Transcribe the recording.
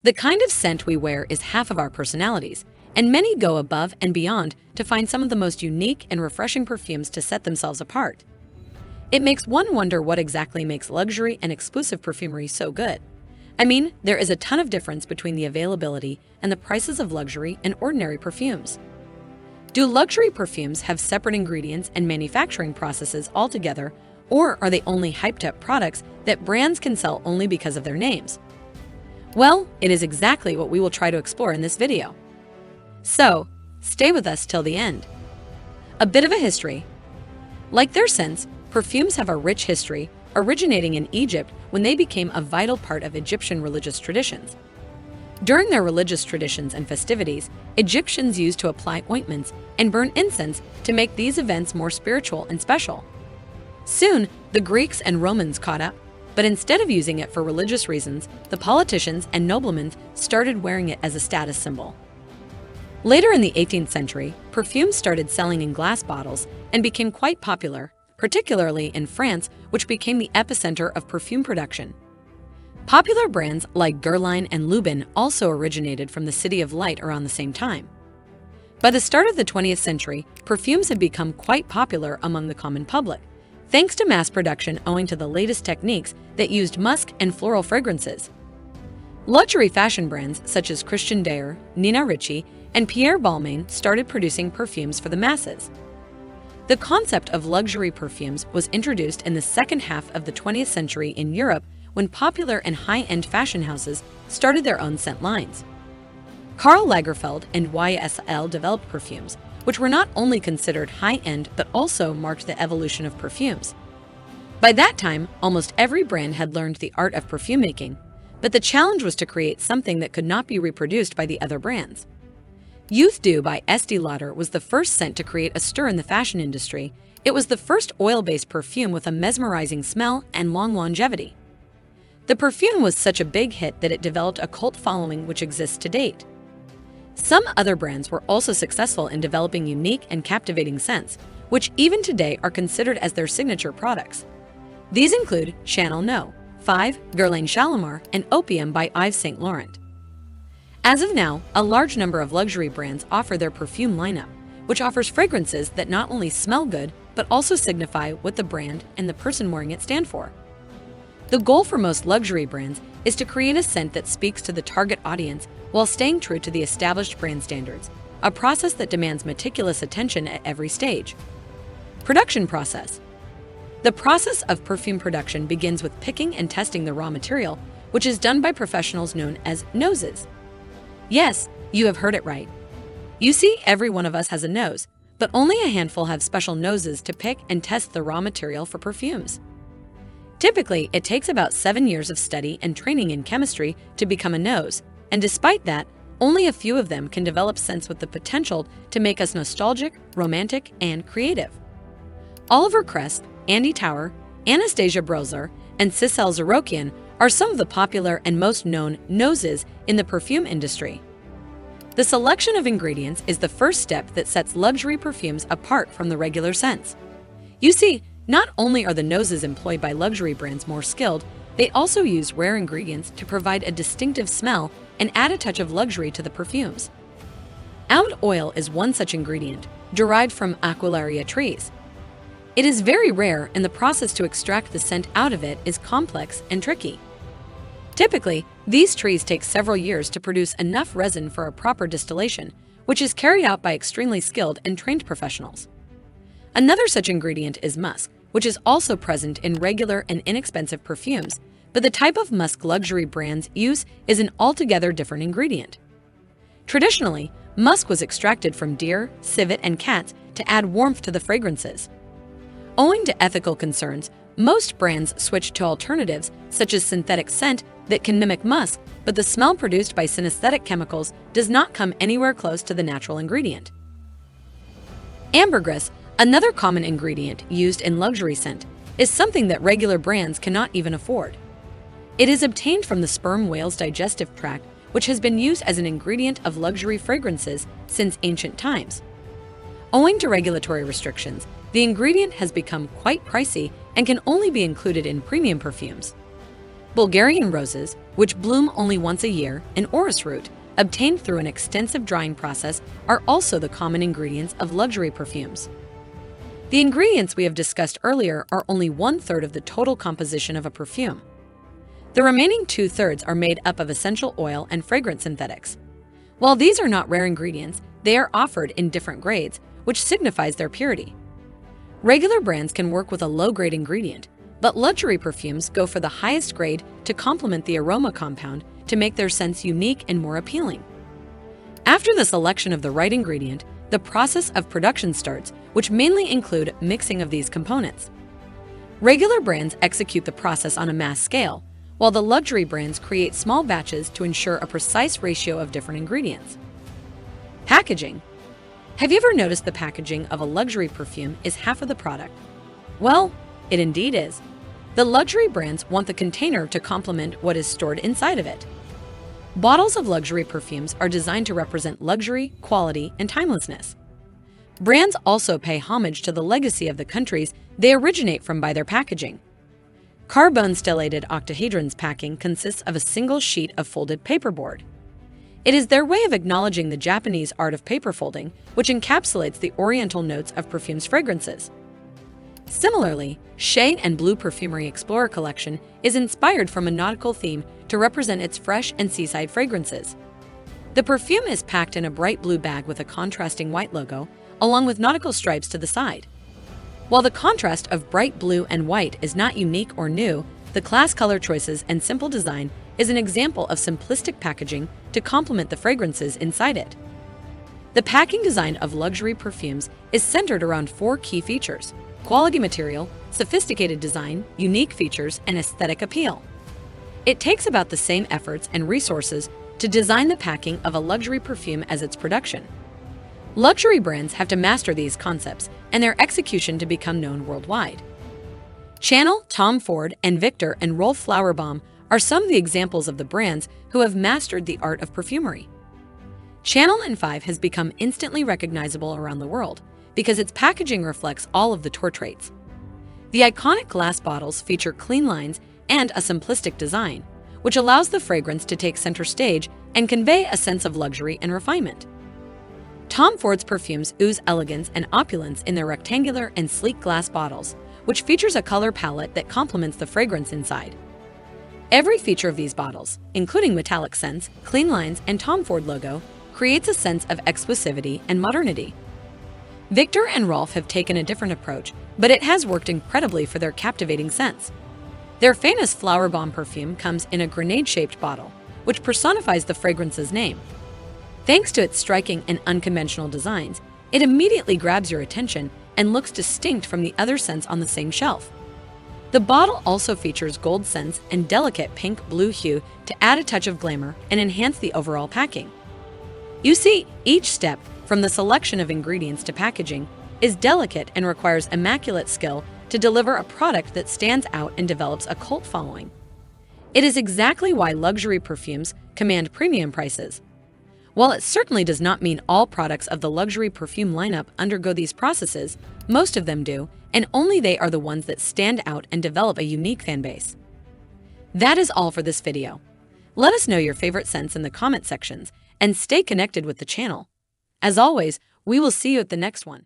The kind of scent we wear is half of our personalities, and many go above and beyond to find some of the most unique and refreshing perfumes to set themselves apart. It makes one wonder what exactly makes luxury and exclusive perfumery so good. I mean, there is a ton of difference between the availability and the prices of luxury and ordinary perfumes. Do luxury perfumes have separate ingredients and manufacturing processes altogether, or are they only hyped-up products that brands can sell only because of their names? Well, it is exactly what we will try to explore in this video. So, stay with us till the end. A bit of a history. Like their scents, perfumes have a rich history, originating in Egypt when they became a vital part of Egyptian religious traditions. During their religious traditions and festivities, Egyptians used to apply ointments and burn incense to make these events more spiritual and special. Soon, the Greeks and Romans caught up, but instead of using it for religious reasons, the politicians and noblemen started wearing it as a status symbol. Later in the 18th century, perfumes started selling in glass bottles and became quite popular, particularly in France, which became the epicenter of perfume production. Popular brands like Guerlain and Lubin also originated from the City of Light around the same time. By the start of the 20th century, perfumes had become quite popular among the common public, thanks to mass production owing to the latest techniques that used musk and floral fragrances. Luxury fashion brands such as Christian Dior, Nina Ricci, and Pierre Balmain started producing perfumes for the masses. The concept of luxury perfumes was introduced in the second half of the 20th century in Europe when popular and high-end fashion houses started their own scent lines. Karl Lagerfeld and YSL developed perfumes, which were not only considered high-end but also marked the evolution of perfumes. By that time, almost every brand had learned the art of perfume making, but the challenge was to create something that could not be reproduced by the other brands. Youth Dew by Estee Lauder was the first scent to create a stir in the fashion industry. It was the first oil-based perfume with a mesmerizing smell and long longevity. The perfume was such a big hit that it developed a cult following which exists to date. Some other brands were also successful in developing unique and captivating scents, which even today are considered as their signature products. These include Chanel No. 5, Guerlain Shalimar, and Opium by Yves Saint Laurent. As of now, a large number of luxury brands offer their perfume lineup, which offers fragrances that not only smell good, but also signify what the brand and the person wearing it stand for. The goal for most luxury brands is to create a scent that speaks to the target audience while staying true to the established brand standards, a process that demands meticulous attention at every stage. Production process. The process of perfume production begins with picking and testing the raw material, which is done by professionals known as noses. Yes, you have heard it right. You see, every one of us has a nose, but only a handful have special noses to pick and test the raw material for perfumes. Typically, it takes about 7 years of study and training in chemistry to become a nose, and despite that, only a few of them can develop scents with the potential to make us nostalgic, romantic, and creative. Oliver Crest, Andy Tower, Anastasia Brosler, and Cicel Zarokian are some of the popular and most known noses in the perfume industry. The selection of ingredients is the first step that sets luxury perfumes apart from the regular scents. You see, not only are the noses employed by luxury brands more skilled, they also use rare ingredients to provide a distinctive smell and add a touch of luxury to the perfumes. Oud oil is one such ingredient, derived from Aquilaria trees. It is very rare, and the process to extract the scent out of it is complex and tricky. Typically, these trees take several years to produce enough resin for a proper distillation, which is carried out by extremely skilled and trained professionals. Another such ingredient is musk, which is also present in regular and inexpensive perfumes, but the type of musk luxury brands use is an altogether different ingredient. Traditionally, musk was extracted from deer, civet, and cats to add warmth to the fragrances. Owing to ethical concerns, most brands switched to alternatives such as synthetic scent that can mimic musk, but the smell produced by synesthetic chemicals does not come anywhere close to the natural ingredient. Ambergris, another common ingredient used in luxury scent, is something that regular brands cannot even afford. It is obtained from the sperm whale's digestive tract, which has been used as an ingredient of luxury fragrances since ancient times. Owing to regulatory restrictions, the ingredient has become quite pricey and can only be included in premium perfumes. Bulgarian roses, which bloom only once a year, and orris root, obtained through an extensive drying process, are also the common ingredients of luxury perfumes. The ingredients we have discussed earlier are only 1/3 of the total composition of a perfume. The remaining 2/3 are made up of essential oil and fragrance synthetics. While these are not rare ingredients, they are offered in different grades, which signifies their purity. Regular brands can work with a low-grade ingredient, but luxury perfumes go for the highest grade to complement the aroma compound to make their scents unique and more appealing. After the selection of the right ingredient, the process of production starts, which mainly include mixing of these components. Regular brands execute the process on a mass scale, while the luxury brands create small batches to ensure a precise ratio of different ingredients. Packaging. Have you ever noticed the packaging of a luxury perfume is half of the product? Well, it indeed is. The luxury brands want the container to complement what is stored inside of it. Bottles of luxury perfumes are designed to represent luxury, quality, and timelessness. Brands also pay homage to the legacy of the countries they originate from by their packaging. Carbon stellated octahedrons packing consists of a single sheet of folded paperboard. It is their way of acknowledging the Japanese art of paper folding, which encapsulates the oriental notes of perfume's fragrances. Similarly, Shea and Blue Perfumery Explorer Collection is inspired from a nautical theme to represent its fresh and seaside fragrances. The perfume is packed in a bright blue bag with a contrasting white logo, along with nautical stripes to the side. While the contrast of bright blue and white is not unique or new, the class color choices and simple design is an example of simplistic packaging to complement the fragrances inside it. The packing design of luxury perfumes is centered around 4 key features: quality material, sophisticated design, unique features, and aesthetic appeal. It takes about the same efforts and resources to design the packing of a luxury perfume as its production. Luxury brands have to master these concepts and their execution to become known worldwide. Chanel, Tom Ford, and Victor and Rolf Flowerbaum are some of the examples of the brands who have mastered the art of perfumery. Chanel and 5 has become instantly recognizable around the world because its packaging reflects all of the tour traits. The iconic glass bottles feature clean lines and a simplistic design, which allows the fragrance to take center stage and convey a sense of luxury and refinement. Tom Ford's perfumes ooze elegance and opulence in their rectangular and sleek glass bottles, which features a color palette that complements the fragrance inside. Every feature of these bottles, including metallic scents, clean lines, and Tom Ford logo, creates a sense of exclusivity and modernity. Victor and Rolf have taken a different approach, but it has worked incredibly for their captivating scents. Their famous Flower Bomb perfume comes in a grenade-shaped bottle, which personifies the fragrance's name. Thanks to its striking and unconventional designs, it immediately grabs your attention and looks distinct from the other scents on the same shelf. The bottle also features gold scents and delicate pink-blue hue to add a touch of glamour and enhance the overall packing. You see, each step, from the selection of ingredients to packaging, is delicate and requires immaculate skill to deliver a product that stands out and develops a cult following. It is exactly why luxury perfumes command premium prices. While it certainly does not mean all products of the luxury perfume lineup undergo these processes, most of them do, and only they are the ones that stand out and develop a unique fan base. That is all for this video. Let us know your favorite scents in the comment sections and stay connected with the channel. As always, we will see you at the next one.